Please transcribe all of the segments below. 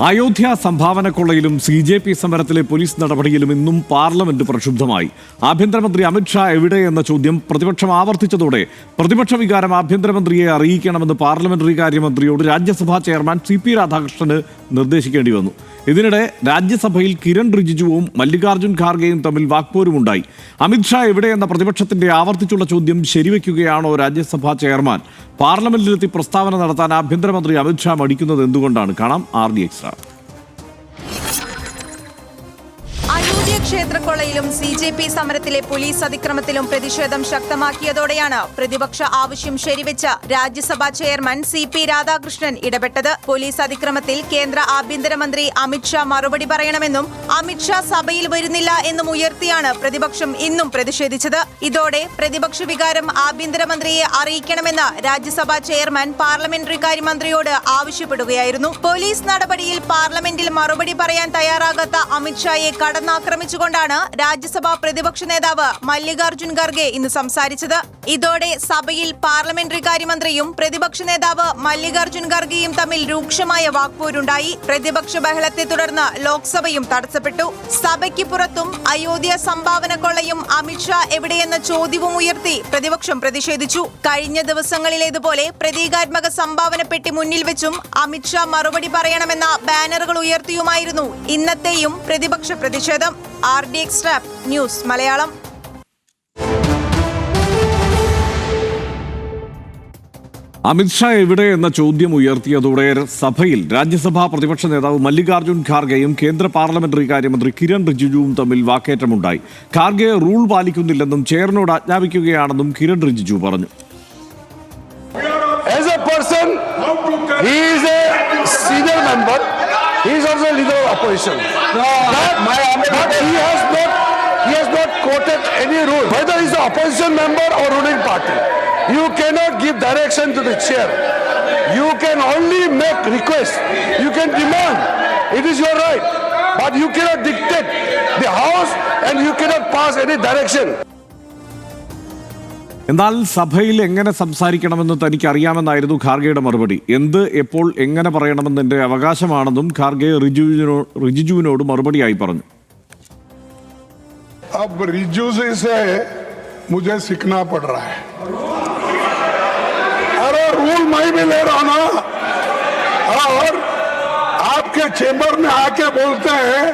Ayodhya സംഭാവനക്കൊള്ളയിലും CJP സമരത്തിലെ police നടപടിയിലും ഇന്നും parliament പ്രക്ഷുബ്ധമായി. ആഭ്യന്തരമന്ത്രി അമിത്ഷാ എവിടെ എന്ന ചോദ്യം പ്രതിപക്ഷം ആവർത്തിച്ചതോടെ പ്രതിപക്ഷ വികാരം ആഭ്യന്തരമന്ത്രിയെ അറിയിക്കണമെന്ന് പാർലമെന്ററി കാര്യമന്ത്രിയോട് രാജ്യസഭാ ചെയർമാൻ CP രാധാകൃഷ്ണന് നിർദ്ദേശിക്കേണ്ടി വന്നു. ഇതിനിടെ രാജ്യസഭയിൽ കിരൺ റിജിജുവും മല്ലികാർജ്ജുൻ ഖാർഗെയും തമ്മിൽ വാക്പോരുമുണ്ടായി. അമിത്ഷാ എവിടെയെന്ന പ്രതിപക്ഷത്തിന്റെ ആവർത്തിച്ചുള്ള ചോദ്യം ശരിവെക്കുകയാണോ രാജ്യസഭാ ചെയർമാൻ? പാർലമെന്റിലെത്തി പ്രസ്താവന നടത്താൻ ആഭ്യന്തരമന്ത്രി അമിത്ഷാ മടിക്കുന്നത് എന്തുകൊണ്ടാണ്? കാണാം RD Extra. അയോധ്യ ക്ഷേത്രക്കൊള്ളയിലും CJP സമരത്തിലെ പോലീസ് അതിക്രമത്തിലും പ്രതിഷേധം ശക്തമാക്കിയതോടെയാണ് പ്രതിപക്ഷ ആവശ്യം ശരിവെച്ച രാജ്യസഭാ ചെയർമാൻ CP രാധാകൃഷ്ണൻ ഇടപെട്ടത്. പോലീസ് അതിക്രമത്തിൽ കേന്ദ്ര ആഭ്യന്തരമന്ത്രി അമിത്ഷാ മറുപടി പറയണമെന്നും അമിത്ഷാ സഭയിൽ വരുന്നില്ല എന്നും ഉയർത്തിയാണ് പ്രതിപക്ഷം ഇന്നും പ്രതിഷേധിച്ചത്. ഇതോടെ പ്രതിപക്ഷ വികാരം ആഭ്യന്തരമന്ത്രിയെ അറിയിക്കണമെന്ന് രാജ്യസഭാ ചെയർമാൻ പാർലമെന്ററി കാര്യമന്ത്രിയോട് ആവശ്യപ്പെടുകയായിരുന്നു. പോലീസ് നടപടിയിൽ പാർലമെന്റിൽ മറുപടി പറയാൻ തയ്യാറാകാത്ത അമിത്ഷായെ കടന്നാക്രമിച്ചുകൊണ്ടാണ് രാജ്യസഭാ പ്രതിപക്ഷ നേതാവ് മല്ലികാർജ്ജുൻ ഖാർഗെ ഇന്ന് സംസാരിച്ചത്. ഇതോടെ സഭയിൽ പാർലമെന്ററി കാര്യമന്ത്രിയും പ്രതിപക്ഷ നേതാവ് മല്ലികാർജ്ജുൻ ഖാർഗെയും തമ്മിൽ രൂക്ഷമായ വാക്പോരുണ്ടായി. പ്രതിപക്ഷ ബഹളത്തെ തുടർന്ന് ലോക്സഭയും തടസ്സപ്പെട്ടു. സഭയ്ക്ക് പുറത്തും അയോധ്യ സംഭാവനക്കൊള്ളയും അമിത്ഷാ എവിടെയെന്ന ചോദ്യവും ഉയർത്തി പ്രതിപക്ഷം പ്രതിഷേധിച്ചു. കഴിഞ്ഞ ദിവസങ്ങളിലേതുപോലെ പ്രതീകാത്മക സംഭാവന പെട്ടി മുന്നിൽ വെച്ചും അമിത്ഷാ മറുപടി പറയണമെന്ന ബാനറുകൾ ഉയർത്തിയുമായിരുന്നു ഇന്നത്തെയും പ്രതിപക്ഷ പ്രതിഷേധം. RD Extra news Malayalam. Amit Shah എവിടെ എന്ന ചോദ്യം ഉയർത്തിയതോടെ സഭയിൽ രാജ്യസഭാ പ്രതിപക്ഷ നേതാവ് മല്ലികാർജ്ജുൻ ഖാർഗെയും കേന്ദ്ര പാർലമെന്ററി കാര്യമന്ത്രി കിരൺ റിജിജുവും തമ്മിൽ വാക്കേറ്റമുണ്ടായി. ഖാർഗെ റൂൾ പാലിക്കുന്നില്ലെന്നും ചെയറിനോട് ആജ്ഞാപിക്കുകയാണെന്നും കിരൺ റിജിജു പറഞ്ഞു. He is also leader of opposition. But he has not quoted any rule. Whether he is an opposition member or ruling party, you cannot give direction to the chair. You can only make requests. You can demand. It is your right. But you cannot dictate the house and you cannot pass any direction. എന്നാൽ സഭയിൽ എങ്ങനെ സംസാരിക്കണമെന്ന് തനിക്ക് അറിയാമെന്നായിരുന്നു ഖാർഗെയുടെ മറുപടി. എന്ത് എപ്പോൾ എങ്ങനെ പറയണമെന്ന് എന്റെ അവകാശമാണെന്നും ഖാർഗെ റിജിജുവിനോട് മറുപടിയായി പറഞ്ഞു. अब रिजू से मुझे सीखना पड़ रहा है. अरे रूल मैं भी ले रहा ना, और आपके चेंबर में आके बोलते हैं,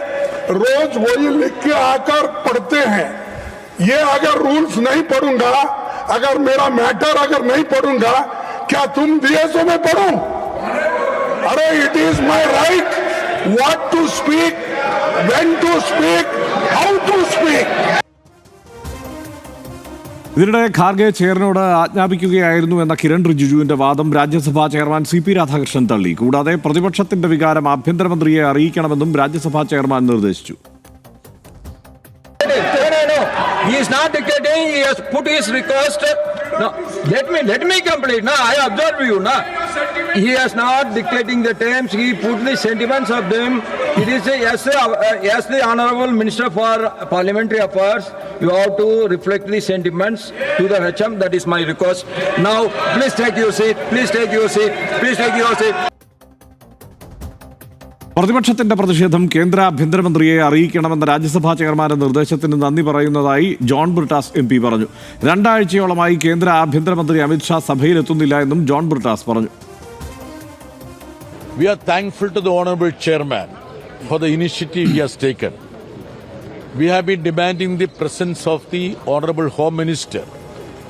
रोज वही लिख के आकर पढ़ते हैं. ये अगर रूल्स नहीं पढ़ूंगा, अगर मेरा मैटर अगर नहीं पढ़ूंगा, क्या तुम दिए सो मैं पढ़ूं? अरे it is my right what to speak, when to speak, how to speak. ഇതിനിടെ ഖാർഗെ ചെയറിനോട് ആജ്ഞാപിക്കുകയായിരുന്നു എന്ന കിരൺ റിജിജുവിന്റെ വാദം രാജ്യസഭാ ചെയർമാൻ CP രാധാകൃഷ്ണൻ തള്ളി. കൂടാതെ പ്രതിപക്ഷത്തിന്റെ വികാരം ആഭ്യന്തരമന്ത്രിയെ അറിയിക്കണമെന്നും രാജ്യസഭാ ചെയർമാൻ നിർദ്ദേശിച്ചു. He is not dictating. He has put his request. No, let me complete. No, I observe you. No, he is not dictating the terms. He put the sentiments of them. It is as the Honorable Minister for Parliamentary Affairs, you have to reflect the sentiments to the HM. That is my request. Now, please take your seat. Please take your seat. Please take your seat. പ്രതിപക്ഷത്തിന്റെ പ്രതിഷേധം കേന്ദ്ര ആഭ്യന്തരമന്ത്രിയെ അറിയിക്കണമെന്ന രാജ്യസഭാ ചെയർമാന്റെ നിർദ്ദേശത്തിന് നന്ദി പറയുന്നതായി John Brittas MP പറഞ്ഞു. 2 ആഴ്ചയോളമായി കേന്ദ്ര ആഭ്യന്തരമന്ത്രി അമിത്ഷാ സഭയിലെത്തുന്നില്ല എന്നും ജോൺ ബ്രിട്ടാസ് പറഞ്ഞു. We are thankful to the Honorable Chairman for the initiative he has taken. We have been demanding the presence of the Honorable Home Minister.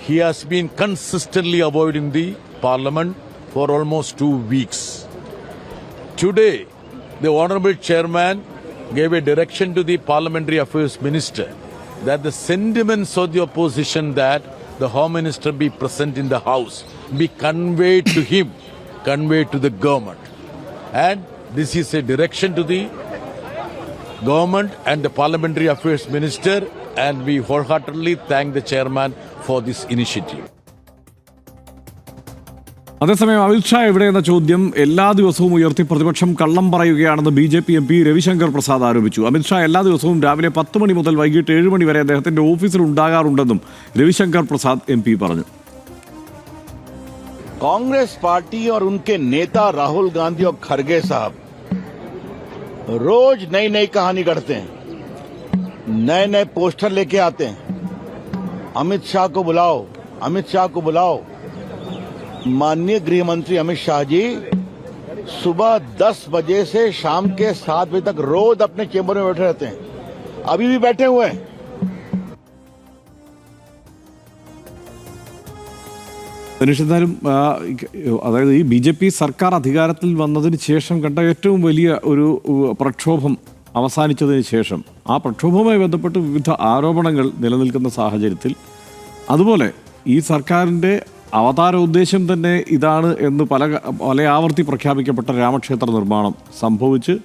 He has been consistently avoiding the Parliament for almost 2 weeks. Today, the Honorable Chairman gave a direction to the Parliamentary Affairs Minister that the sentiments of the opposition that the Home Minister be present in the House be conveyed to him, conveyed to the government. And this is a direction to the government and the Parliamentary Affairs Minister, and we wholeheartedly thank the Chairman for this initiative. അതേസമയം അമിത്ഷാ എവിടെയെന്ന ചോദ്യം എല്ലാ ദിവസവും ഉയർത്തി പ്രതിപക്ഷം കള്ളം പറയുകയാണെന്ന് BJP MP Ravishankar Prasad ആരോപിച്ചു. അമിത്ഷാ എല്ലാ ദിവസവും രാവിലെ 10 മണി മുതൽ വൈകിട്ട് 7 മണി വരെ അദ്ദേഹത്തിന്റെ ഓഫീസിൽ ഉണ്ടാകാറുണ്ടെന്നും രവിശങ്കർ പ്രസാദ് MP പറഞ്ഞു. कांग्रेस पार्टी और उनके नेता राहुल गांधी और खड़गे साहब रोज नई नई कहानी गढ़ते हैं, नए नए पोस्टर लेके आते हैं। अमित शाह को बुलाओ, अमित शाह को बुलाओ। माननीय गृह मंत्री अमित शाह जी सुबह 10 बजे से शाम के 7 बजे तक रोज अपने चेंबर में बैठे रहते हैं, अभी भी बैठे हुए हैं। എന്നിരുന്നാലും അതായത് ഈ BJP സർക്കാർ അധികാരത്തിൽ വന്നതിന് ശേഷം കണ്ട ഏറ്റവും വലിയ ഒരു പ്രക്ഷോഭം അവസാനിച്ചതിന് ശേഷം ആ പ്രക്ഷോഭവുമായി ബന്ധപ്പെട്ട് വിവിധ ആരോപണങ്ങൾ നിലനിൽക്കുന്ന സാഹചര്യത്തിൽ അതുപോലെ ഈ സർക്കാരിൻ്റെ അവതാര ഉദ്ദേശം തന്നെ ഇതാണ് എന്ന് പല ആവർത്തി പ്രഖ്യാപിക്കപ്പെട്ട രാമക്ഷേത്ര നിർമ്മാണം സംഭവിച്ച്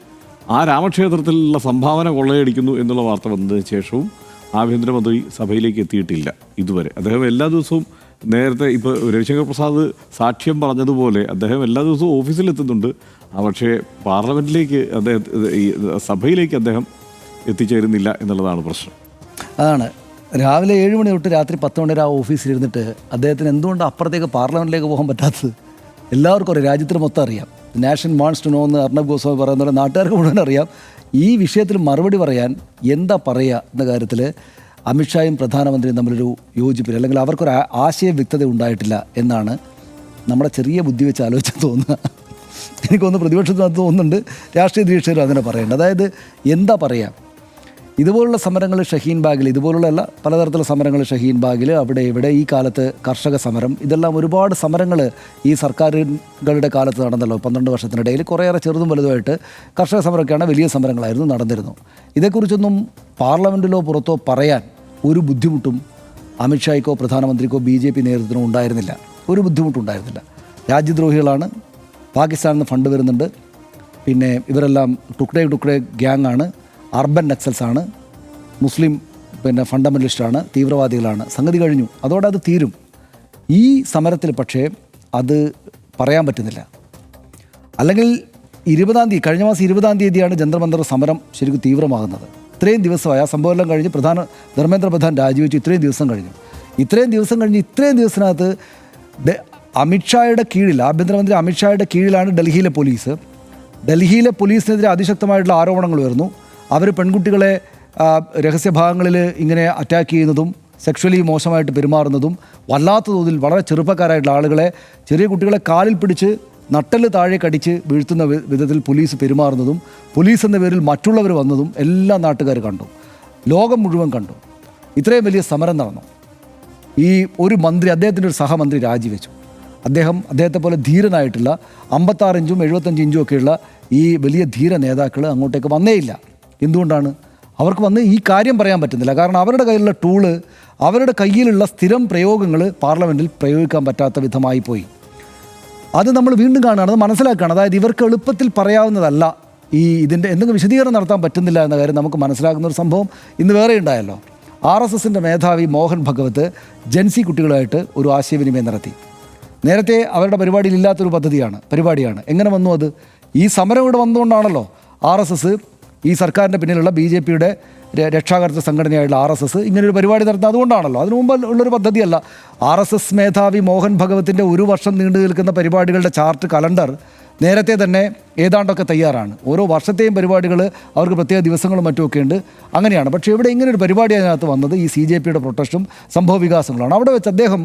ആ രാമക്ഷേത്രത്തിലുള്ള സംഭാവന കൊള്ളയടിക്കുന്നു എന്നുള്ള വാർത്ത വന്നതിന് ശേഷവും ആഭ്യന്തരമന്ത്രി സഭയിലേക്ക് എത്തിയിട്ടില്ല ഇതുവരെ. അദ്ദേഹം എല്ലാ ദിവസവും നേരത്തെ ഇപ്പോൾ രവിശങ്കർ പ്രസാദ് സാക്ഷ്യം പറഞ്ഞതുപോലെ അദ്ദേഹം എല്ലാ ദിവസവും ഓഫീസിലെത്തുന്നുണ്ട്, പക്ഷേ പാർലമെൻറ്റിലേക്ക് സഭയിലേക്ക് അദ്ദേഹം എത്തിച്ചേരുന്നില്ല എന്നുള്ളതാണ് പ്രശ്നം. അതാണ് രാവിലെ 7 മണി തൊട്ട് രാത്രി 10 മണി വരെ ആ ഓഫീസിലിരുന്നിട്ട് അദ്ദേഹത്തിന് എന്തുകൊണ്ട് അപ്പുറത്തേക്ക് പാർലമെൻറ്റിലേക്ക് പോകാൻ പറ്റാത്തത് എല്ലാവർക്കും അറിയാം, രാജ്യത്തിന് മൊത്തം അറിയാം. നാഷൻ വാണ്ട്സ് ടു നോ എന്ന് അർണബ് ഗോസ്വാമി പറയുന്ന പോലെ നാട്ടുകാർക്ക് മുഴുവൻ അറിയാം. ഈ വിഷയത്തിൽ മറുപടി പറയാൻ എന്താ പറയുക എന്ന കാര്യത്തിൽ അമിത്ഷായും പ്രധാനമന്ത്രിയും തമ്മിലൊരു യോജിപ്പില്ല, അല്ലെങ്കിൽ അവർക്കൊരു ആശയ വ്യക്തത ഉണ്ടായിട്ടില്ല എന്നാണ് നമ്മുടെ ചെറിയ ബുദ്ധി വെച്ച് ആലോചിച്ച് തോന്നുക. എനിക്കൊന്ന് പ്രതിപക്ഷത്തിനകത്ത് തോന്നുന്നുണ്ട്, രാഷ്ട്രീയ നിരീക്ഷകരും അങ്ങനെ പറയേണ്ടത്. അതായത് എന്താ പറയുക, ഇതുപോലുള്ള സമരങ്ങൾ ഷഹീൻ ബാഗിൽ, ഇതുപോലുള്ള പലതരത്തിലുള്ള സമരങ്ങൾ ഷഹീൻ ബാഗിൽ, അവിടെ ഇവിടെ ഈ കാലത്ത് കർഷക സമരം, ഇതെല്ലാം ഒരുപാട് സമരങ്ങൾ ഈ സർക്കാരുകളുടെ കാലത്ത് നടന്നല്ലോ. 12 വർഷത്തിനിടയിൽ കുറേയേറെ ചെറുതും വലുതുമായിട്ട് കർഷക സമരമൊക്കെയാണ്, വലിയ സമരങ്ങളായിരുന്നു നടന്നിരുന്നു. ഇതേക്കുറിച്ചൊന്നും പാർലമെൻറ്റിലോ പുറത്തോ പറയാൻ ഒരു ബുദ്ധിമുട്ടും അമിത്ഷായ്ക്കോ പ്രധാനമന്ത്രിക്കോ BJP നേതൃത്വത്തിനോ ഉണ്ടായിരുന്നില്ല, ഒരു ബുദ്ധിമുട്ടുണ്ടായിരുന്നില്ല. രാജ്യദ്രോഹികളാണ്, പാകിസ്ഥാനിൽ നിന്ന് ഫണ്ട് വരുന്നുണ്ട്, പിന്നെ ഇവരെല്ലാം ടുക്ഡേ ഗ്യാങ്ങാണ്, അർബൻ നക്സൽസാണ്, മുസ്ലിം ഫണ്ടമെൻ്റലിസ്റ്റാണ്, തീവ്രവാദികളാണ്, സംഗതി കഴിഞ്ഞു, അതോടെ അത് തീരും. ഈ സമരത്തിൽ പക്ഷേ അത് പറയാൻ പറ്റുന്നില്ല. അല്ലെങ്കിൽ 20-ാം തീയതി, കഴിഞ്ഞ മാസം 20-ാം തീയതിയാണ് ജന്തർ മന്ദർ സമരം ശരിക്കും തീവ്രമാകുന്നത്. ഇത്രയും ദിവസമായി ആ സംഭവമെല്ലാം കഴിഞ്ഞ് ധർമ്മേന്ദ്ര പ്രധാൻ രാജിവെച്ചു. ഇത്രയും ദിവസം കഴിഞ്ഞു. ഇത്രയും ദിവസത്തിനകത്ത് അമിത്ഷായുടെ കീഴിൽ, ആഭ്യന്തരമന്ത്രി അമിത്ഷായുടെ കീഴിലാണ് ഡൽഹിയിലെ പോലീസ്. ഡൽഹിയിലെ പോലീസിനെതിരെ അതിശക്തമായിട്ടുള്ള ആരോപണങ്ങൾ വരുന്നു. അവർ പെൺകുട്ടികളെ രഹസ്യഭാഗങ്ങളിൽ ഇങ്ങനെ അറ്റാക്ക് ചെയ്യുന്നതും സെക്ഷലി മോശമായിട്ട് പെരുമാറുന്നതും, വല്ലാത്ത തോതിൽ വളരെ ചെറുപ്പക്കാരായിട്ടുള്ള ആളുകളെ, ചെറിയ കുട്ടികളെ കാലിൽ പിടിച്ച് നട്ടല് താഴെ കടിച്ച് വീഴ്ത്തുന്ന വിധത്തിൽ പോലീസ് പെരുമാറുന്നതും, പോലീസ് എന്ന പേരിൽ മറ്റുള്ളവർ വന്നതും എല്ലാ നാട്ടുകാർ കണ്ടു, ലോകം മുഴുവൻ കണ്ടു. ഇത്രയും വലിയ സമരം നടന്നു. ഈ ഒരു മന്ത്രി, അദ്ദേഹത്തിൻ്റെ ഒരു സഹമന്ത്രി രാജിവെച്ചു. അദ്ദേഹത്തെ പോലെ ധീരനായിട്ടുള്ള 56 ഇഞ്ചും 75 ഇഞ്ചും ഒക്കെയുള്ള ഈ വലിയ ധീര നേതാക്കൾ അങ്ങോട്ടേക്ക് വന്നേയില്ല. എന്തുകൊണ്ടാണ്? അവർക്ക് വന്ന് ഈ കാര്യം പറയാൻ പറ്റുന്നില്ല. കാരണം അവരുടെ കയ്യിലുള്ള ടൂള്, അവരുടെ കയ്യിലുള്ള സ്ഥിരം പ്രയോഗങ്ങൾ പാർലമെൻറ്റിൽ പ്രയോഗിക്കാൻ പറ്റാത്ത വിധമായി പോയി. അത് നമ്മൾ വീണ്ടും കാണുകയാണ്, അത് മനസ്സിലാക്കുകയാണ്. അതായത് ഇവർക്ക് എളുപ്പത്തിൽ പറയാവുന്നതല്ല, ഇതിൻ്റെ എന്തെങ്കിലും വിശദീകരണം നടത്താൻ പറ്റുന്നില്ല എന്ന കാര്യം നമുക്ക് മനസ്സിലാക്കുന്ന ഒരു സംഭവം ഇന്ന് വേറെ ഉണ്ടായല്ലോ. RSSൻ്റെ മേധാവി മോഹൻ ഭഗവത് ജൻസി കുട്ടികളുമായിട്ട് ഒരു ആശയവിനിമയം നടത്തി. നേരത്തെ അവരുടെ പരിപാടിയിൽ ഇല്ലാത്തൊരു പരിപാടിയാണ്. എങ്ങനെ വന്നു അത്? ഈ സമരം ഇവിടെ വന്നുകൊണ്ടാണല്ലോ RSS, ഈ സർക്കാരിൻ്റെ പിന്നിലുള്ള BJPയുടെ രക്ഷാകർതൃ സംഘടനയായിട്ടുള്ള RSS ഇങ്ങനൊരു പരിപാടി നടത്തുന്നത് അതുകൊണ്ടാണല്ലോ. അതിനു മുമ്പ് ഉള്ളൊരു പദ്ധതിയല്ല. RSS മേധാവി മോഹൻ ഭഗവത്തിൻ്റെ 1 വർഷം നീണ്ടു നിൽക്കുന്ന പരിപാടികളുടെ ചാർട്ട്, കലണ്ടർ നേരത്തെ തന്നെ ഏതാണ്ടൊക്കെ തയ്യാറാണ്. ഓരോ വർഷത്തെയും പരിപാടികൾ അവർക്ക് പ്രത്യേക ദിവസങ്ങളും മറ്റുമൊക്കെ ഉണ്ട്, അങ്ങനെയാണ്. പക്ഷേ ഇവിടെ ഇങ്ങനൊരു പരിപാടി അതിനകത്ത് വന്നത് ഈ CJPയുടെ പ്രൊട്ടസ്റ്റും സംഭവ വികാസങ്ങളാണ്. അവിടെ വെച്ച് അദ്ദേഹം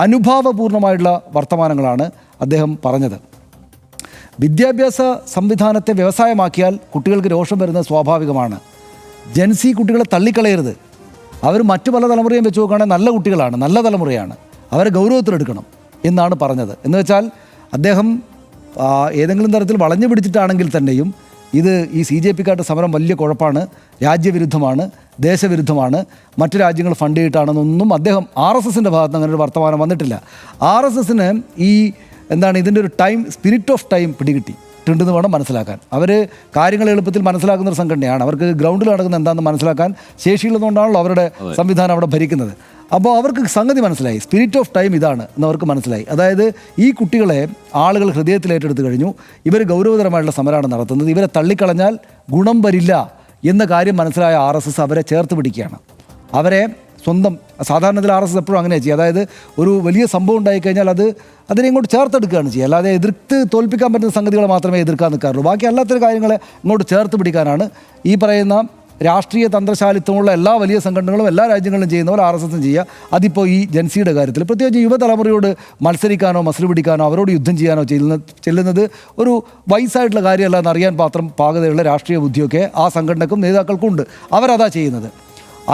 അനുഭാവപൂർണ്ണമായിട്ടുള്ള വർത്തമാനങ്ങളാണ് അദ്ദേഹം പറഞ്ഞത്. വിദ്യാഭ്യാസ സംവിധാനത്തെ വ്യവസായമാക്കിയാൽ കുട്ടികൾക്ക് രോഷം വരുന്നത് സ്വാഭാവികമാണ്. ജൻസി കുട്ടികളെ തള്ളിക്കളയരുത്. അവർ മറ്റു പല തലമുറയും വെച്ച് നോക്കുകയാണെങ്കിൽ നല്ല കുട്ടികളാണ്, നല്ല തലമുറയാണ്, അവരെ ഗൗരവത്തിലെടുക്കണം എന്നാണ് പറഞ്ഞത്. എന്ന് വെച്ചാൽ അദ്ദേഹം ഏതെങ്കിലും തരത്തിൽ വളഞ്ഞു പിടിച്ചിട്ടാണെങ്കിൽ തന്നെയും ഇത് ഈ CJPക്കാരുടെ സമരം വലിയ കുഴപ്പമാണ്, രാജ്യവിരുദ്ധമാണ്, ദേശവിരുദ്ധമാണ്, മറ്റു രാജ്യങ്ങൾ ഫണ്ട് ചെയ്തിട്ടാണെന്നൊന്നും അദ്ദേഹം RSSൻ്റെ ഭാഗത്ത് അങ്ങനെ ഒരു വർത്തമാനം വന്നിട്ടില്ല. RSSന് ഇതിൻ്റെ ഒരു സ്പിരിറ്റ് ഓഫ് ടൈം പിടികിട്ടിട്ടുണ്ടെന്ന് വേണം മനസ്സിലാക്കാൻ. അവർ കാര്യങ്ങൾ എളുപ്പത്തിൽ മനസ്സിലാക്കുന്ന ഒരു സംഘടനയാണ്. അവർക്ക് ഗ്രൗണ്ടിൽ നടക്കുന്ന എന്താണെന്ന് മനസ്സിലാക്കാൻ ശേഷിയുള്ളതുകൊണ്ടാണല്ലോ അവരുടെ സംവിധാനം അവിടെ ഭരിക്കുന്നത്. അപ്പോൾ അവർക്ക് സംഗതി മനസ്സിലായി, സ്പിരിറ്റ് ഓഫ് ടൈം ഇതാണ് എന്നവർക്ക് മനസ്സിലായി. അതായത് ഈ കുട്ടികളെ ആളുകൾ ഹൃദയത്തിൽ ഏറ്റെടുത്ത് കഴിഞ്ഞു, ഇവർ ഗൗരവതരമായിട്ടുള്ള സമരമാണ് നടത്തുന്നത്, ഇവരെ തള്ളിക്കളഞ്ഞാൽ ഗുണം വരില്ല എന്ന കാര്യം മനസ്സിലായ RSS അവരെ ചേർത്ത് പിടിക്കുകയാണ്. അവരെ സ്വന്തം സാധാരണത്തിൽ RSS എപ്പോഴും അങ്ങനെ ചെയ്യുക. അതായത് ഒരു വലിയ സംഭവം ഉണ്ടായിക്കഴിഞ്ഞാൽ അതിനെ ഇങ്ങോട്ട് ചേർത്തെടുക്കുകയാണ് ചെയ്യുക. അല്ലാതെ എതിർത്ത് തോൽപ്പിക്കാൻ പറ്റുന്ന സംഗതികളെ മാത്രമേ എതിർക്കാൻ നിൽക്കാറുള്ളൂ. ബാക്കി അല്ലാത്തൊരു കാര്യങ്ങളെ ഇങ്ങോട്ട് ചേർത്ത് പിടിക്കാനാണ് ഈ പറയുന്ന രാഷ്ട്രീയ തന്ത്രശാലിത്വമുള്ള എല്ലാ വലിയ സംഘടനകളും എല്ലാ രാജ്യങ്ങളിലും ചെയ്യുന്ന പോലെ RSSും ചെയ്യുക. അതിപ്പോൾ ഈ ജൻസിയുടെ കാര്യത്തിൽ പ്രത്യേകിച്ച് യുവതലമുറയോട് മത്സരിക്കാനോ മസിൽ പിടിക്കാനോ അവരോട് യുദ്ധം ചെയ്യാനോ ചെല്ലുന്നത് ഒരു വയസ്സായിട്ടുള്ള കാര്യമല്ല എന്നറിയാൻ പാകതയുള്ള രാഷ്ട്രീയ ബുദ്ധിയൊക്കെ ആ സംഘടനക്കും നേതാക്കൾക്കും ഉണ്ട്. അവരതാ ചെയ്യുന്നത്.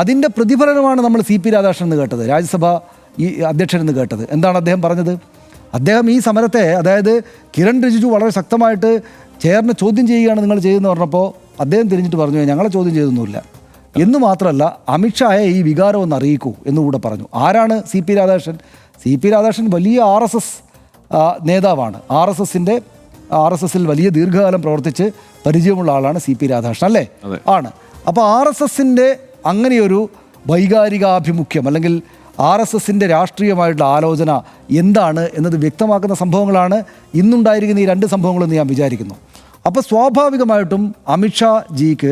അതിൻ്റെ പ്രതിഫലനമാണ് നമ്മൾ CP രാധാകൃഷ്ണൻ എന്ന് കേട്ടത്, രാജ്യസഭ ഈ അധ്യക്ഷൻ എന്ന് കേട്ടത്. എന്താണ് അദ്ദേഹം പറഞ്ഞത്? അദ്ദേഹം ഈ സമരത്തെ, അതായത് കിരൺ റിജിജു വളരെ ശക്തമായിട്ട് ചെയറിനെ ചോദ്യം ചെയ്യുകയാണ് നിങ്ങൾ ചെയ്യുന്നത് പറഞ്ഞപ്പോൾ അദ്ദേഹം തിരിഞ്ഞിട്ട് പറഞ്ഞു ഞങ്ങളെ ചോദ്യം ചെയ്തൊന്നുമില്ല എന്ന് മാത്രമല്ല അമിത്ഷായെ ഈ വികാരം ഒന്ന് അറിയിക്കൂ എന്നുകൂടെ പറഞ്ഞു. ആരാണ് CP രാധാകൃഷ്ണൻ? CP രാധാകൃഷ്ണൻ വലിയ RSS നേതാവാണ്. RSSൽ വലിയ ദീർഘകാലം പ്രവർത്തിച്ച് പരിചയമുള്ള ആളാണ് CP രാധാകൃഷ്ണൻ, അല്ലേ? ആണ്. അപ്പോൾ RSSൻ്റെ അങ്ങനെയൊരു വൈകാരികാഭിമുഖ്യം അല്ലെങ്കിൽ RSSൻ്റെ രാഷ്ട്രീയമായിട്ടുള്ള ആലോചന എന്താണ് എന്നത് വ്യക്തമാക്കുന്ന സംഭവങ്ങളാണ് ഇന്നുണ്ടായിരിക്കുന്ന ഈ രണ്ട് സംഭവങ്ങളെന്ന് ഞാൻ വിചാരിക്കുന്നു. അപ്പോൾ സ്വാഭാവികമായിട്ടും അമിത്ഷാ ജിക്ക്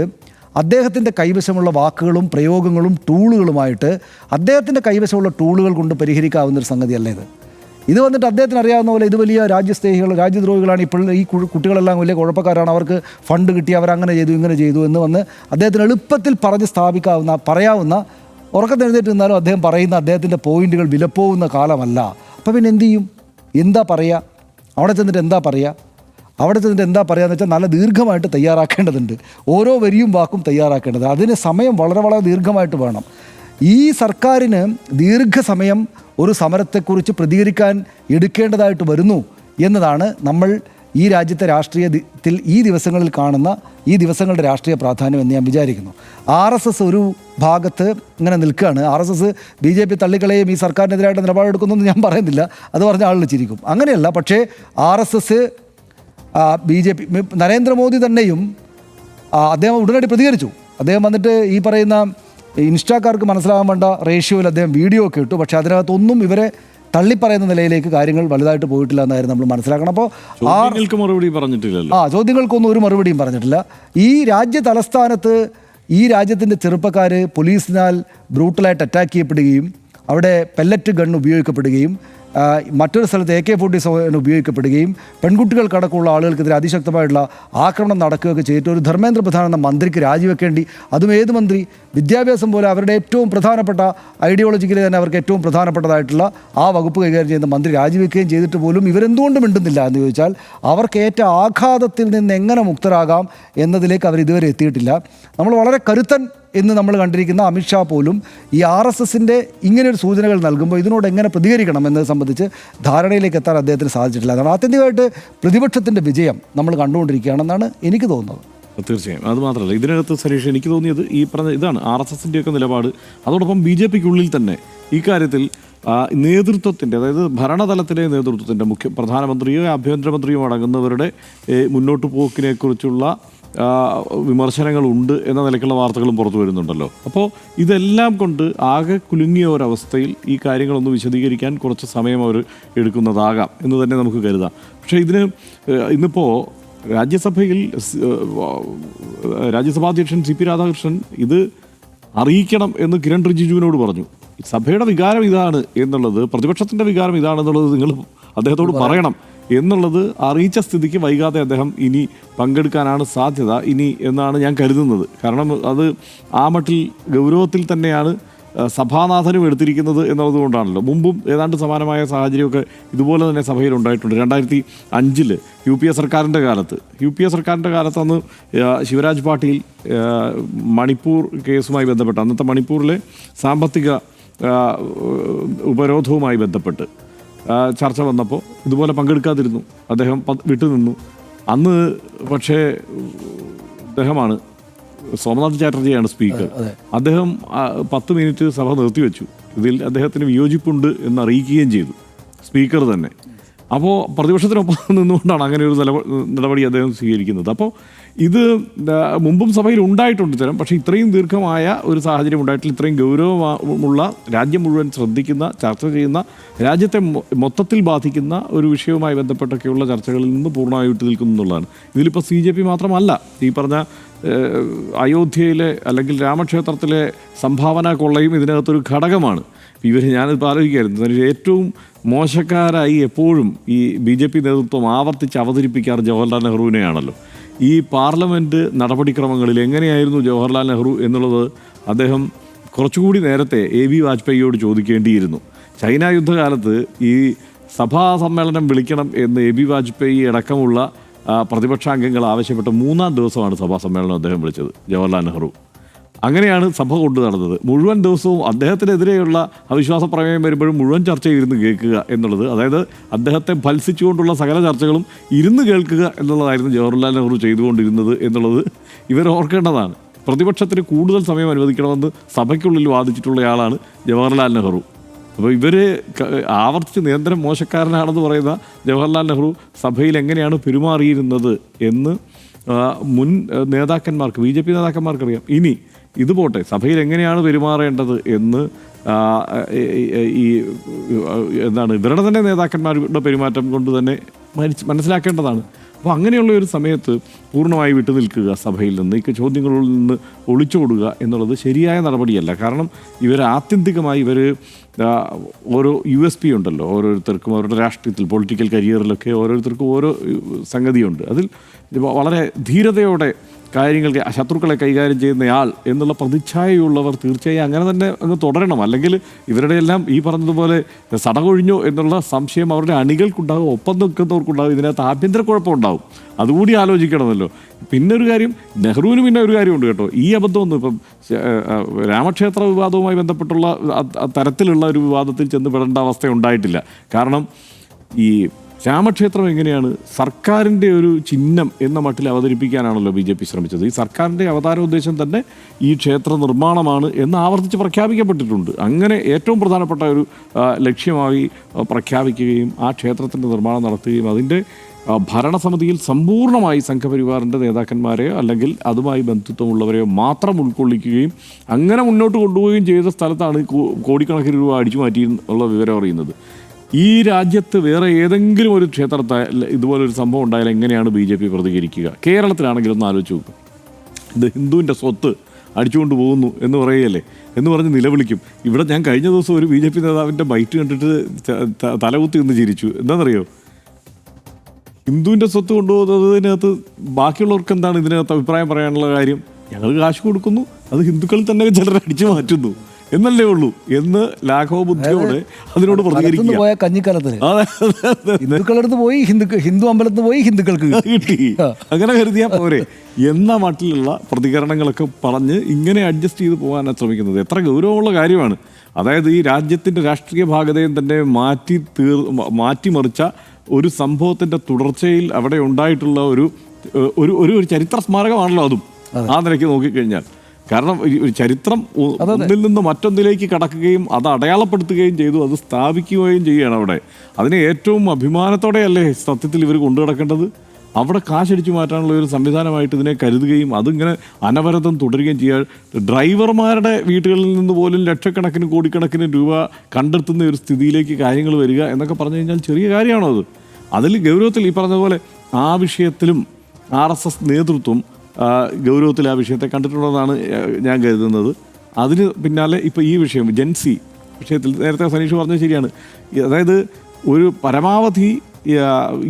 അദ്ദേഹത്തിൻ്റെ കൈവശമുള്ള വാക്കുകളും പ്രയോഗങ്ങളും ടൂളുകളുമായിട്ട് അദ്ദേഹത്തിൻ്റെ കൈവശമുള്ള ടൂളുകൾ കൊണ്ട് പരിഹരിക്കാവുന്നൊരു സംഗതിയല്ല ഇത് വന്നിട്ട് അദ്ദേഹത്തിന് അറിയാവുന്ന പോലെ ഇത് വലിയ രാജ്യദ്രോഹികളാണ്, ഇപ്പോൾ ഈ കുട്ടികളെല്ലാം വലിയ കുഴപ്പക്കാരാണ്, അവർക്ക് ഫണ്ട് കിട്ടി അവരങ്ങനെ ചെയ്തു ഇങ്ങനെ ചെയ്തു എന്ന് വന്ന് അദ്ദേഹത്തിന് എളുപ്പത്തിൽ പറഞ്ഞ് പറയാവുന്ന ഉറക്കത്തെഴുന്നേറ്റ് നിന്നാലും അദ്ദേഹം പറയുന്ന അദ്ദേഹത്തിൻ്റെ പോയിന്റുകൾ വിലപ്പോവുന്ന കാലമല്ല. അപ്പോൾ പിന്നെ എന്ത് ചെയ്യും? എന്താ പറയുക? അവിടെ ചെന്നിട്ട് എന്താ പറയുക എന്ന് വെച്ചാൽ നല്ല ദീർഘമായിട്ട് തയ്യാറാക്കേണ്ടതുണ്ട്. ഓരോ വരിയും വാക്കും തയ്യാറാക്കേണ്ടത്. അതിന് സമയം വളരെ വളരെ ദീർഘമായിട്ട് വേണം. ഈ സർക്കാരിന് ദീർഘസമയം ഒരു സമരത്തെക്കുറിച്ച് പ്രതികരിക്കാൻ എടുക്കേണ്ടതായിട്ട് വരുന്നു എന്നതാണ് നമ്മൾ ഈ രാജ്യത്തെ രാഷ്ട്രീയത്തിൽ ഈ ദിവസങ്ങളിൽ കാണുന്ന ഈ ദിവസങ്ങളുടെ രാഷ്ട്രീയ പ്രാധാന്യം എന്ന് ഞാൻ വിചാരിക്കുന്നു. RSS ഒരു ഭാഗത്ത് ഇങ്ങനെ നിൽക്കുകയാണ്. RSS BJP തള്ളിക്കളയും ഈ സർക്കാരിനെതിരായിട്ട് നിലപാടെടുക്കുന്നതെന്ന് ഞാൻ പറയുന്നില്ല, അത് പറഞ്ഞ ആളുകൾ ചിരിക്കും. അങ്ങനെയല്ല. പക്ഷേ RSS BJP നരേന്ദ്രമോദി തന്നെയും അദ്ദേഹം ഉടനടി പ്രതികരിച്ചു. അദ്ദേഹം വന്നിട്ട് ഈ പറയുന്ന ഇൻസ്റ്റാക്കാർക്ക് മനസ്സിലാകാൻ വേണ്ട റേഷ്യോയിൽ അദ്ദേഹം വീഡിയോ ഒക്കെ ഇട്ടു. പക്ഷേ അതിനകത്തൊന്നും ഇവരെ തള്ളിപ്പറയുന്ന നിലയിലേക്ക് കാര്യങ്ങൾ വലുതായിട്ട് പോയിട്ടില്ല എന്നായിരുന്നു നമ്മൾ മനസ്സിലാക്കണം. അപ്പോൾ മറുപടി പറഞ്ഞിട്ടില്ലല്ലോ. ചോദ്യങ്ങൾക്കൊന്നും ഒരു മറുപടിയും പറഞ്ഞിട്ടില്ല. ഈ രാജ്യ തലസ്ഥാനത്ത് ഈ രാജ്യത്തിൻ്റെ ചെറുപ്പക്കാർ പോലീസിനാൽ ബ്രൂട്ടലായിട്ട് അറ്റാക്ക് ചെയ്യപ്പെടുകയും അവിടെ പെല്ലറ്റ് ഗൺ ഉപയോഗിക്കപ്പെടുകയും മറ്റൊരു സ്ഥലത്ത് AK-47 ഉപയോഗിക്കപ്പെടുകയും പെൺകുട്ടികൾക്കടക്കമുള്ള ആളുകൾക്കെതിരെ അതിശക്തമായിട്ടുള്ള ആക്രമണം നടക്കുകയൊക്കെ ചെയ്തിട്ട് ഒരു ധർമ്മേന്ദ്ര പ്രധാൻ എന്ന മന്ത്രിക്ക് രാജിവെക്കേണ്ടി, അതും ഏത് മന്ത്രി? വിദ്യാഭ്യാസം പോലെ അവരുടെ ഏറ്റവും പ്രധാനപ്പെട്ട ഐഡിയോളജിക്കലി തന്നെ അവർക്ക് ഏറ്റവും പ്രധാനപ്പെട്ടതായിട്ടുള്ള ആ വകുപ്പ് കൈകാര്യം ചെയ്യുന്ന മന്ത്രി രാജിവെക്കുകയും ചെയ്തിട്ട് പോലും ഇവരെന്തുകൊണ്ട് മിണ്ടുന്നില്ല എന്ന് ചോദിച്ചാൽ അവർക്ക് ഏറ്റ ആഘാതത്തിൽ നിന്ന് എങ്ങനെ മുക്തരാകാം എന്നതിലേക്ക് അവർ ഇതുവരെ എത്തിയിട്ടില്ല. നമ്മൾ വളരെ കരുത്തൻ എന്ന് നമ്മൾ കണ്ടിരിക്കുന്ന അമിത്ഷാ പോലും ഈ RSSൻ്റെ ഇങ്ങനെയൊരു സൂചനകൾ നൽകുമ്പോൾ ഇതിനോട് എങ്ങനെ പ്രതികരിക്കണം എന്നത് സംബന്ധിച്ച് ധാരണയിലേക്ക് എത്താൻ അദ്ദേഹത്തിന് സാധിച്ചിട്ടില്ല. അതാണ് ആത്യന്തികമായിട്ട് പ്രതിപക്ഷത്തിൻ്റെ വിജയം നമ്മൾ കണ്ടുകൊണ്ടിരിക്കുകയാണെന്നാണ് എനിക്ക് തോന്നുന്നത്. തീർച്ചയായും. അത് മാത്രമല്ല, ഇതിനകത്ത് സരീഷ് എനിക്ക് തോന്നിയത് ഈ പറഞ്ഞ ഇതാണ് RSSൻ്റെയൊക്കെ നിലപാട്. അതോടൊപ്പം BJPക്കുള്ളിൽ തന്നെ ഈ കാര്യത്തിൽ നേതൃത്വത്തിൻ്റെ, അതായത് ഭരണതലത്തിലെ നേതൃത്വത്തിൻ്റെ പ്രധാനമന്ത്രിയോ ആഭ്യന്തരമന്ത്രിയോ അടങ്ങുന്നവരുടെ മുന്നോട്ട് പോക്കിനെക്കുറിച്ചുള്ള വിമർശനങ്ങളുണ്ട് എന്ന നിലയ്ക്കുള്ള വാർത്തകളും പുറത്തു വരുന്നുണ്ടല്ലോ. അപ്പോൾ ഇതെല്ലാം കൊണ്ട് ആകെ കുലുങ്ങിയ ഒരവസ്ഥയിൽ ഈ കാര്യങ്ങളൊന്ന് വിശദീകരിക്കാൻ കുറച്ച് സമയം അവർ എടുക്കുന്നതാകാം എന്ന് തന്നെ നമുക്ക് കരുതാം. പക്ഷേ ഇന്നിപ്പോൾ രാജ്യസഭയിൽ രാജ്യസഭാധ്യക്ഷൻ CP രാധാകൃഷ്ണൻ ഇത് അറിയിക്കണം എന്ന് കിരൺ റിജിജുവിനോട് പറഞ്ഞു. സഭയുടെ വികാരം ഇതാണ് എന്നുള്ളത്, പ്രതിപക്ഷത്തിൻ്റെ വികാരം ഇതാണെന്നുള്ളത് നിങ്ങൾ അദ്ദേഹത്തോട് പറയണം എന്നുള്ളത് അറിയിച്ച സ്ഥിതിക്ക് വൈകാതെ അദ്ദേഹം ഇനി പങ്കെടുക്കാനാണ് സാധ്യത എന്നാണ് ഞാൻ കരുതുന്നത്. കാരണം അത് ആ മട്ടിൽ ഗൗരവത്തിൽ തന്നെയാണ് സഭാനാഥനും എടുത്തിരിക്കുന്നത് എന്നുള്ളതുകൊണ്ടാണല്ലോ. മുമ്പും ഏതാണ്ട് സമാനമായ സാഹചര്യമൊക്കെ ഇതുപോലെ തന്നെ സഭയിൽ ഉണ്ടായിട്ടുണ്ട്. 2005 UPA സർക്കാരിൻ്റെ കാലത്ത് അന്ന് ശിവരാജ് പാട്ടീൽ മണിപ്പൂർ കേസുമായി ബന്ധപ്പെട്ട്, അന്നത്തെ മണിപ്പൂരിലെ സാമ്പത്തിക ഉപരോധവുമായി ബന്ധപ്പെട്ട് ചർച്ച വന്നപ്പോൾ ഇതുപോലെ പങ്കെടുക്കാതിരുന്നു, അദ്ദേഹം വിട്ടുനിന്നു. അന്ന് പക്ഷേ അദ്ദേഹമാണ് സോമനാഥ് ചാറ്റർജിയാണ് സ്പീക്കർ. അദ്ദേഹം 10 മിനിറ്റ് സഭ നിർത്തിവെച്ചു. ഇതിൽ അദ്ദേഹത്തിന് വിയോജിപ്പുണ്ട് എന്ന് അറിയിക്കുകയും ചെയ്തു സ്പീക്കർ തന്നെ. അപ്പോൾ പ്രതിപക്ഷത്തിനൊപ്പം നിന്നുകൊണ്ടാണ് അങ്ങനെ ഒരു നടപടി അദ്ദേഹം സ്വീകരിക്കുന്നത്. അപ്പോൾ ഇത് മുമ്പും സഭയിൽ ഉണ്ടായിട്ടുണ്ട് ഇത്തരം, പക്ഷേ ഇത്രയും ദീർഘമായ ഒരു സാഹചര്യം ഉണ്ടായിട്ടില്ല. ഇത്രയും ഗൗരവമുള്ള, രാജ്യം മുഴുവൻ ശ്രദ്ധിക്കുന്ന, ചർച്ച ചെയ്യുന്ന, രാജ്യത്തെ മൊത്തത്തിൽ ബാധിക്കുന്ന ഒരു വിഷയവുമായി ബന്ധപ്പെട്ടൊക്കെയുള്ള ചർച്ചകളിൽ നിന്ന് പൂർണ്ണമായി വിട്ടു നിൽക്കുന്നു എന്നുള്ളതാണ്. ഇതിലിപ്പോൾ CJP മാത്രമല്ല, ഈ പറഞ്ഞ അയോധ്യയിലെ അല്ലെങ്കിൽ രാമക്ഷേത്രത്തിലെ സംഭാവന കൊള്ളയും ഇതിനകത്തൊരു ഘടകമാണ്. ഇവർ ഞാനിപ്പോൾ ആലോചിക്കായിരുന്നു, അതിൽ ഏറ്റവും മോശക്കാരായി എപ്പോഴും ഈ BJP നേതൃത്വം ആവർത്തിച്ച് അവതരിപ്പിക്കാറ് ജവഹർലാൽ നെഹ്റുവിനെയാണല്ലോ. ഈ പാർലമെൻറ്റ് നടപടിക്രമങ്ങളിൽ എങ്ങനെയായിരുന്നു ജവഹർലാൽ നെഹ്റു എന്നുള്ളത് അദ്ദേഹം കുറച്ചുകൂടി നേരത്തെ AB വാജ്പേയിയോട് ചോദിക്കേണ്ടിയിരുന്നു. ചൈന യുദ്ധകാലത്ത് ഈ സഭാ സമ്മേളനം വിളിക്കണം എന്ന് AB വാജ്പേയി അടക്കമുള്ള പ്രതിപക്ഷാംഗങ്ങൾ ആവശ്യപ്പെട്ട 3-ാം ദിവസമാണ് സഭാ സമ്മേളനം അദ്ദേഹം വിളിച്ചത് ജവഹർലാൽ നെഹ്റു. അങ്ങനെയാണ് സഭ കൊണ്ടു നടന്നത്. മുഴുവൻ ദിവസവും അദ്ദേഹത്തിനെതിരെയുള്ള അവിശ്വാസ പ്രമേയം വരുമ്പോഴും മുഴുവൻ ചർച്ച ഇരുന്ന് കേൾക്കുക എന്നുള്ളത്, അതായത് അദ്ദേഹത്തെ ഭത്സിച്ചുകൊണ്ടുള്ള സകല ചർച്ചകളും ഇരുന്ന് കേൾക്കുക എന്നുള്ളതായിരുന്നു ജവഹർലാൽ നെഹ്റു ചെയ്തുകൊണ്ടിരുന്നത് എന്നുള്ളത് ഇവർ ഓർക്കേണ്ടതാണ്. പ്രതിപക്ഷത്തിന് കൂടുതൽ സമയം അനുവദിക്കണമെന്ന് സഭയ്ക്കുള്ളിൽ വാദിച്ചിട്ടുള്ളയാളാണ് ജവഹർലാൽ നെഹ്റു. അപ്പോൾ ഇവർ ആവർത്തിച്ച് നിരന്തരം മോശക്കാരനാണെന്ന് പറയുന്ന ജവഹർലാൽ നെഹ്റു സഭയിൽ എങ്ങനെയാണ് പെരുമാറിയിരുന്നത് എന്ന് മുൻ നേതാക്കന്മാർക്ക്, BJP നേതാക്കന്മാർക്കറിയാം. ഇനി ഇത് പോട്ടെ, സഭയിൽ എങ്ങനെയാണ് പെരുമാറേണ്ടത് എന്ന് ഇവരുടെ തന്നെ നേതാക്കന്മാരുടെ പെരുമാറ്റം കൊണ്ട് തന്നെ മനസ്സിലാക്കേണ്ടതാണ്. അപ്പോൾ അങ്ങനെയുള്ള ഒരു സമയത്ത് പൂർണ്ണമായി വിട്ടു നിൽക്കുക സഭയിൽ നിന്ന്, ഈ ചോദ്യങ്ങളിൽ നിന്ന് ഒളിച്ചോടുക എന്നുള്ളത് ശരിയായ നടപടിയല്ല. കാരണം ഇവർ ആത്യന്തികമായി ഓരോ USP ഉണ്ടല്ലോ ഓരോരുത്തർക്കും, അവരുടെ രാഷ്ട്രീയത്തിൽ പൊളിറ്റിക്കൽ കരിയറിലൊക്കെ ഓരോരുത്തർക്കും ഓരോ സംഗതിയുണ്ട്. അതിൽ വളരെ ധീരതയോടെ കാര്യങ്ങൾ ശത്രുക്കളെ കൈകാര്യം ചെയ്യുന്നയാൾ എന്നുള്ള പ്രതിച്ഛായയുള്ളവർ തീർച്ചയായും അങ്ങനെ തന്നെ അങ്ങ് തുടരണം. അല്ലെങ്കിൽ ഇവരുടെ എല്ലാം ഈ പറഞ്ഞതുപോലെ സടകൊഴിഞ്ഞോ എന്നുള്ള സംശയം അവരുടെ അണികൾക്കുണ്ടാകും, ഒപ്പം നിൽക്കുന്നവർക്കുണ്ടാകും. ഇതിനകത്ത് ആഭ്യന്തര കുഴപ്പമുണ്ടാകും. അതുകൂടി ആലോചിക്കണമല്ലോ. പിന്നെ ഒരു കാര്യം, നെഹ്റുവിന് പിന്നെ ഒരു കാര്യമുണ്ട് കേട്ടോ. ഈ അബദ്ധമൊന്നും ഇപ്പം രാമക്ഷേത്ര വിവാദവുമായി ബന്ധപ്പെട്ടുള്ള തരത്തിലുള്ള ഒരു വിവാദത്തിൽ ചെന്ന് പെടേണ്ട അവസ്ഥ ഉണ്ടായിട്ടില്ല. കാരണം ഈ രാമക്ഷേത്രം എങ്ങനെയാണ് സർക്കാരിൻ്റെ ഒരു ചിഹ്നം എന്ന മട്ടിൽ അവതരിപ്പിക്കാനാണല്ലോ BJP ശ്രമിച്ചത്. ഈ സർക്കാരിൻ്റെ അവതാരോദ്ദേശം തന്നെ ഈ ക്ഷേത്ര നിർമ്മാണമാണ് എന്ന് ആവർത്തിച്ച് പ്രഖ്യാപിക്കപ്പെട്ടിട്ടുണ്ട്. അങ്ങനെ ഏറ്റവും പ്രധാനപ്പെട്ട ഒരു ലക്ഷ്യമായി പ്രഖ്യാപിക്കുകയും ആ ക്ഷേത്രത്തിൻ്റെ നിർമ്മാണം നടത്തുകയും അതിൻ്റെ ഭരണസമിതിയിൽ സമ്പൂർണ്ണമായി സംഘപരിവാറിൻ്റെ നേതാക്കന്മാരെയോ അല്ലെങ്കിൽ അതുമായി ബന്ധുത്വമുള്ളവരെയോ മാത്രം ഉൾക്കൊള്ളിക്കുകയും അങ്ങനെ മുന്നോട്ട് കൊണ്ടുപോവുകയും ചെയ്ത സ്ഥലത്താണ് കോടിക്കണക്കിന് രൂപ അടിച്ചു മാറ്റി എന്നുള്ള വിവരം അറിയുന്നത്. ഈ രാജ്യത്ത് വേറെ ഏതെങ്കിലും ഒരു ക്ഷേത്രത്തിൽ ഇതുപോലൊരു സംഭവം ഉണ്ടായാൽ എങ്ങനെയാണ് BJP പ്രതികരിക്കുക? കേരളത്തിലാണെങ്കിലും ഒന്ന് ആലോചിച്ച് നോക്കും. ഇത് ഹിന്ദുവിൻ്റെ സ്വത്ത് അടിച്ചുകൊണ്ട് പോകുന്നു എന്ന് പറയുകയല്ലേ എന്ന് പറഞ്ഞ് നിലവിളിക്കും. ഇവിടെ ഞാൻ കഴിഞ്ഞ ദിവസം ഒരു BJP നേതാവിൻ്റെ ബൈറ്റ് കണ്ടിട്ട് തലകുത്തി നിന്ന് ചിരിച്ചു. എന്താണെന്നറിയോ? ഹിന്ദുവിൻ്റെ സ്വത്ത് കൊണ്ടുപോകുന്നതിനകത്ത് ബാക്കിയുള്ളവർക്ക് എന്താണ് ഇതിനകത്ത് അഭിപ്രായം പറയാനുള്ള കാര്യം? ഞങ്ങൾ കാശ് കൊടുക്കുന്നു, അത് ഹിന്ദുക്കളിൽ തന്നെ ചിലർ അടിച്ചു മാറ്റുന്നു എന്നല്ലേ ഉള്ളൂ എന്ന് ലാഘവബുദ്ധിയോടെ അതിനോട് പ്രതികരിക്കുക. ഹിന്ദുക്കളടുത്ത് പോയി ഹിന്ദു അമ്പലത്തിൽ പോയി ഹിന്ദുക്കൾക്ക് കിട്ടി, അങ്ങനെ കരുതിയാൽ പോരെ എന്ന മട്ടിലുള്ള പ്രതികരണങ്ങളൊക്കെ പറഞ്ഞ് ഇങ്ങനെ അഡ്ജസ്റ്റ് ചെയ്ത് പോകാനാണ് ശ്രമിക്കുന്നത്. എത്ര ഗൗരവമുള്ള കാര്യമാണ്. അതായത് ഈ രാജ്യത്തിൻ്റെ രാഷ്ട്രീയ ഭാഗതയും തന്നെ മാറ്റിമറിച്ച ഒരു സംഭവത്തിൻ്റെ തുടർച്ചയിൽ അവിടെ ഉണ്ടായിട്ടുള്ള ഒരു ചരിത്ര സ്മാരകമാണല്ലോ അതും ആ നിലയ്ക്ക് നോക്കിക്കഴിഞ്ഞാൽ. കാരണം ചരിത്രം ഒന്നിൽ നിന്ന് മറ്റൊന്നിലേക്ക് കടക്കുകയും അത് അടയാളപ്പെടുത്തുകയും ചെയ്തു, അത് സ്ഥാപിക്കുകയും ചെയ്യുകയാണ് അവിടെ. അതിനെ ഏറ്റവും അഭിമാനത്തോടെയല്ലേ സത്യത്തിൽ ഇവർ കൊണ്ടു നടക്കേണ്ടത്? അവിടെ കാശടിച്ചു മാറ്റാനുള്ള ഒരു സംവിധാനമായിട്ട് ഇതിനെ കരുതുകയും അതിങ്ങനെ അനവരതം തുടരുകയും ചെയ്യുക. ഡ്രൈവർമാരുടെ വീട്ടുകളിൽ നിന്ന് പോലും ലക്ഷക്കണക്കിന് കോടിക്കണക്കിന് രൂപ കണ്ടെത്തുന്ന ഒരു സ്ഥിതിയിലേക്ക് കാര്യങ്ങൾ വരിക എന്നൊക്കെ പറഞ്ഞു കഴിഞ്ഞാൽ ചെറിയ കാര്യമാണോ അത്? അതിൽ ഗൗരവത്തിൽ ഈ പറഞ്ഞതുപോലെ ആ വിഷയത്തിലും RSS നേതൃത്വം ഗൗരവത്തിൽ ആ വിഷയത്തെ കണ്ടിട്ടുള്ളതാണ് ഞാൻ കരുതുന്നത്. അതിന് പിന്നാലെ ഇപ്പോൾ ഈ വിഷയം ജെൻസി വിഷയത്തിൽ നേരത്തെ സനീഷ് പറഞ്ഞത് ശരിയാണ്. അതായത് ഒരു പരമാവധി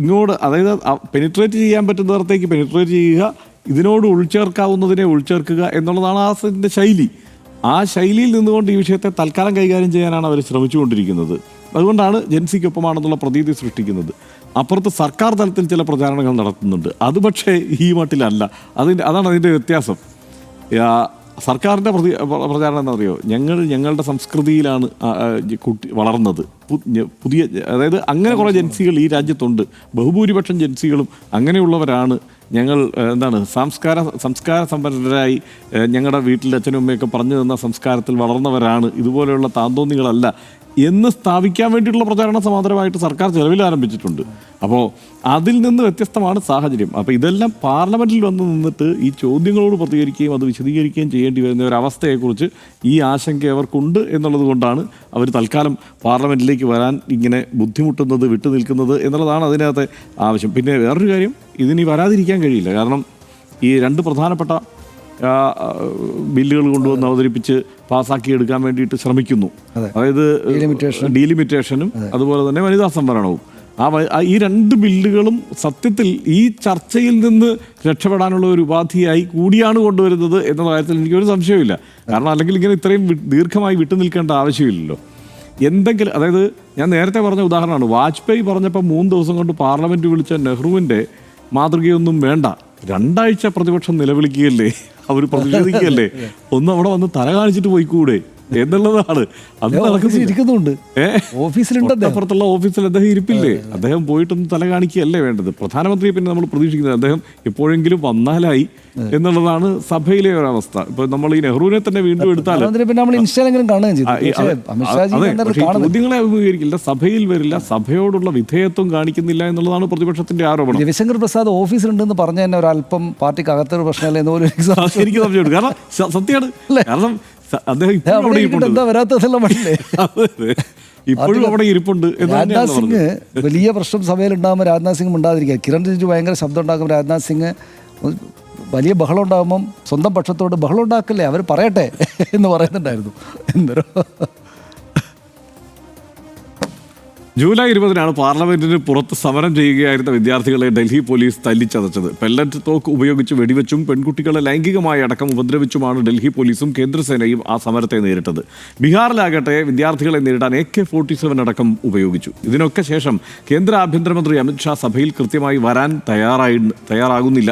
ഇങ്ങോട്ട്, അതായത് പെനിട്രേറ്റ് ചെയ്യാൻ പറ്റുന്നിടത്തേക്ക് പെനിട്രേറ്റ് ചെയ്യുക, ഇതിനോട് ഉൾച്ചേർക്കാവുന്നതിനെ ഉൾച്ചേർക്കുക എന്നുള്ളതാണ് അതിൻ്റെ ശൈലി. ആ ശൈലിയിൽ നിന്നുകൊണ്ട് ഈ വിഷയത്തെ തൽക്കാലം കൈകാര്യം ചെയ്യാനാണ് അവർ ശ്രമിച്ചുകൊണ്ടിരിക്കുന്നത്. അതുകൊണ്ടാണ് ജെൻസിക്കൊപ്പമാണെന്നുള്ള പ്രതീതി സൃഷ്ടിക്കുന്നത്. അപ്പുറത്ത് സർക്കാർ തലത്തിൽ ചില പ്രചാരണങ്ങൾ നടത്തുന്നുണ്ട്. അത് പക്ഷേ ഈ മട്ടിലല്ല. അതാണ് അതിൻ്റെ വ്യത്യാസം. സർക്കാരിൻ്റെ പ്രചാരണം എന്താ അറിയോ? ഞങ്ങളുടെ സംസ്കൃതിയിലാണ് വളർന്നത്. പുതിയ, അതായത് അങ്ങനെ കുറേ ജൻസികൾ ഈ രാജ്യത്തുണ്ട്. ബഹുഭൂരിപക്ഷം ജൻസികളും അങ്ങനെയുള്ളവരാണ്. ഞങ്ങൾ സംസ്കാര സമ്പന്നരായി ഞങ്ങളുടെ വീട്ടിൽ അച്ഛനും അമ്മയൊക്കെ പറഞ്ഞു തന്ന സംസ്കാരത്തിൽ വളർന്നവരാണ്, ഇതുപോലെയുള്ള താന്തോന്നികളല്ല എന്ന് സ്ഥാപിക്കാൻ വേണ്ടിയിട്ടുള്ള പ്രചാരണം സമാന്തരമായിട്ട് സർക്കാർ ചെലവിൽ ആരംഭിച്ചിട്ടുണ്ട്. അപ്പോൾ അതിൽ നിന്ന് വ്യത്യസ്തമാണ് സാഹചര്യം. അപ്പോൾ ഇതെല്ലാം പാർലമെൻറ്റിൽ വന്ന് നിന്നിട്ട് ഈ ചോദ്യങ്ങളോട് പ്രതികരിക്കുകയും അത് വിശദീകരിക്കുകയും ചെയ്യേണ്ടി വരുന്ന ഒരവസ്ഥയെക്കുറിച്ച് ഈ ആശങ്ക അവർക്കുണ്ട് എന്നുള്ളത് കൊണ്ടാണ് അവർ തൽക്കാലം പാർലമെൻറ്റിലേക്ക് വരാൻ ഇങ്ങനെ ബുദ്ധിമുട്ടുന്നത്, വിട്ടു നിൽക്കുന്നത് എന്നുള്ളതാണ് അതിനകത്തെ ആവശ്യം. പിന്നെ വേറൊരു കാര്യം, ഇതിനി വരാതിരിക്കാൻ കഴിയില്ല. കാരണം ഈ രണ്ട് പ്രധാനപ്പെട്ട ബില്ലുകൾ കൊണ്ടുവന്ന് അവതരിപ്പിച്ച് പാസ്സാക്കി എടുക്കാൻ വേണ്ടിയിട്ട് ശ്രമിക്കുന്നു. അതായത് ഡീലിമിറ്റേഷനും അതുപോലെ തന്നെ വനിതാ സംവരണവും. ഈ രണ്ട് ബില്ലുകളും സത്യത്തിൽ ഈ ചർച്ചയിൽ നിന്ന് രക്ഷപ്പെടാനുള്ള ഒരു ഉപാധിയായി കൂടിയാണ് കൊണ്ടുവരുന്നത് എന്ന കാര്യത്തിൽ എനിക്കൊരു സംശയമില്ല. കാരണം അല്ലെങ്കിൽ ഇങ്ങനെ ഇത്രയും ദീർഘമായി വിട്ടു നിൽക്കേണ്ട ആവശ്യമില്ലല്ലോ. എന്തെങ്കിലും, അതായത് ഞാൻ നേരത്തെ പറഞ്ഞ ഉദാഹരണമാണ്, വാജ്പേയി പറഞ്ഞപ്പോൾ 3 ദിവസം കൊണ്ട് പാർലമെന്റ് വിളിച്ച നെഹ്റുവിൻ്റെ മാതൃകയൊന്നും വേണ്ട, 2 ആഴ്ച പ്രതിപക്ഷം നിലവിളിക്കുകയല്ലേ, അവർ പ്രതിഷേധിക്കുകയല്ലേ, ഒന്ന് അവിടെ വന്ന് തല കാണിച്ചിട്ട് പോയിക്കൂടെ എന്നുള്ളതാണ്. അത് ഇരിക്കുന്നുണ്ട്, ഓഫീസിലുണ്ട്, അപ്പുറത്തുള്ള ഓഫീസിൽ അദ്ദേഹം ഇരിപ്പില്ലേ, അദ്ദേഹം പോയിട്ടൊന്ന് തല കാണിക്കുകയല്ലേ വേണ്ടത്. പ്രധാനമന്ത്രിയെ പിന്നെ നമ്മൾ പ്രതീക്ഷിക്കുന്നത് അദ്ദേഹം എപ്പോഴെങ്കിലും വന്നാലായി എന്നുള്ളതാണ് സഭയിലെ ഒരവസ്ഥ. ഇപ്പൊ നമ്മൾ ഈ നെഹ്റുവിനെ തന്നെ വീണ്ടും എടുത്താൽ ചോദ്യങ്ങളെ അഭിമുഖീകരിക്കില്ല, സഭയിൽ വരില്ല, സഭയോടുള്ള വിധേയത്വം കാണിക്കുന്നില്ല എന്നുള്ളതാണ് പ്രതിപക്ഷത്തിന്റെ ആരോപണം. രവിശങ്കർ പ്രസാദ് ഓഫീസിലുണ്ടെന്ന് പറഞ്ഞ തന്നെ ഒരല്പം പാർട്ടിക്ക് അകത്തൊരു പ്രശ്നമല്ല എന്ന് പോലും എനിക്ക് സംശയമുണ്ട്. കാരണം സത്യമാണ്, കാരണം അദ്ദേഹം ഇപ്പോഴും അവിടെ ഇരിപ്പുണ്ട്. രാജ്നാഥ് സിംഗ് വലിയ പ്രശ്നം സഭയിൽ ഉണ്ടാകുമ്പോൾ രാജ്നാഥ് സിംഗ് ഉണ്ടാതിരിക്കുക. കിരൺ റിജിജു ഭയങ്കര ശബ്ദം ഉണ്ടാക്കുമ്പോൾ രാജ്നാഥ് സിംഗ് വലിയ ബഹളം ഉണ്ടാകുമ്പം സ്വന്തം പക്ഷത്തോട് ബഹളം ഉണ്ടാക്കല്ലേ, അവർ പറയട്ടെ എന്ന് പറയുന്നുണ്ടായിരുന്നു. എന്തോ ജൂലൈ 20-നാണ് പാർലമെന്റിന് പുറത്ത് സമരം ചെയ്യുകയായിരുന്ന വിദ്യാർത്ഥികളെ ഡൽഹി പോലീസ് തല്ലിച്ചതച്ചത്. പെല്ലറ്റ് തോക്ക് ഉപയോഗിച്ച് വെടിവെച്ചും പെൺകുട്ടികളെ ലൈംഗികമായി അടക്കം ഉപദ്രവിച്ചുമാണ് ഡൽഹി പോലീസും കേന്ദ്രസേനയും ആ സമരത്തെ നേരിട്ടത്. ബീഹാറിലാകട്ടെ വിദ്യാർത്ഥികളെ നേരിടാൻ AK-47 അടക്കം ഉപയോഗിച്ചു. ഇതിനൊക്കെ ശേഷം കേന്ദ്ര ആഭ്യന്തരമന്ത്രി അമിത്ഷാ സഭയിൽ കൃത്യമായി വരാൻ തയ്യാറാകുന്നില്ല.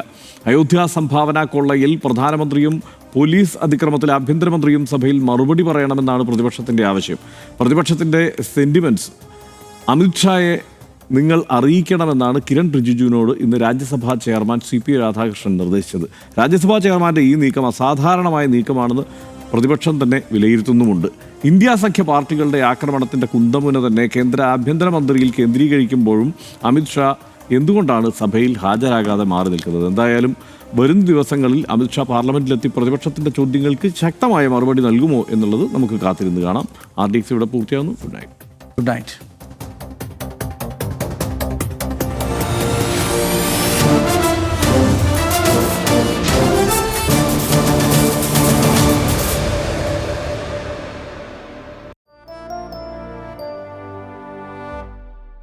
അയോധ്യ സംഭാവന കൊള്ളയിൽ പ്രധാനമന്ത്രിയും പോലീസ് അതിക്രമത്തിൽ ആഭ്യന്തരമന്ത്രിയും സഭയിൽ മറുപടി പറയണമെന്നാണ് പ്രതിപക്ഷത്തിന്റെ ആവശ്യം. പ്രതിപക്ഷത്തിന്റെ സെന്റിമെന്റ്സ് അമിത്ഷായെ നിങ്ങൾ അറിയിക്കണമെന്നാണ് കിരൺ റിജിജുവിനോട് ഇന്ന് രാജ്യസഭാ ചെയർമാൻ CP രാധാകൃഷ്ണൻ നിർദ്ദേശിച്ചത്. രാജ്യസഭാ ചെയർമാൻ്റെ ഈ നീക്കം അസാധാരണമായ നീക്കമാണെന്ന് പ്രതിപക്ഷം തന്നെ വിലയിരുത്തുന്നുമുണ്ട്. ഇന്ത്യ സഖ്യ പാർട്ടികളുടെ ആക്രമണത്തിൻ്റെ കുന്തമുന തന്നെ കേന്ദ്ര ആഭ്യന്തരമന്ത്രിയിൽ കേന്ദ്രീകരിക്കുമ്പോഴും അമിത്ഷാ എന്തുകൊണ്ടാണ് സഭയിൽ ഹാജരാകാതെ മാറി നിൽക്കുന്നത്? എന്തായാലും വരും ദിവസങ്ങളിൽ അമിത്ഷാ പാർലമെന്റിലെത്തി പ്രതിപക്ഷത്തിൻ്റെ ചോദ്യങ്ങൾക്ക് ശക്തമായ മറുപടി നൽകുമോ എന്നുള്ളത് നമുക്ക് കാത്തിരുന്ന് കാണാം. RDX ഇവിടെ പൂർത്തിയാകുന്നു. Good night.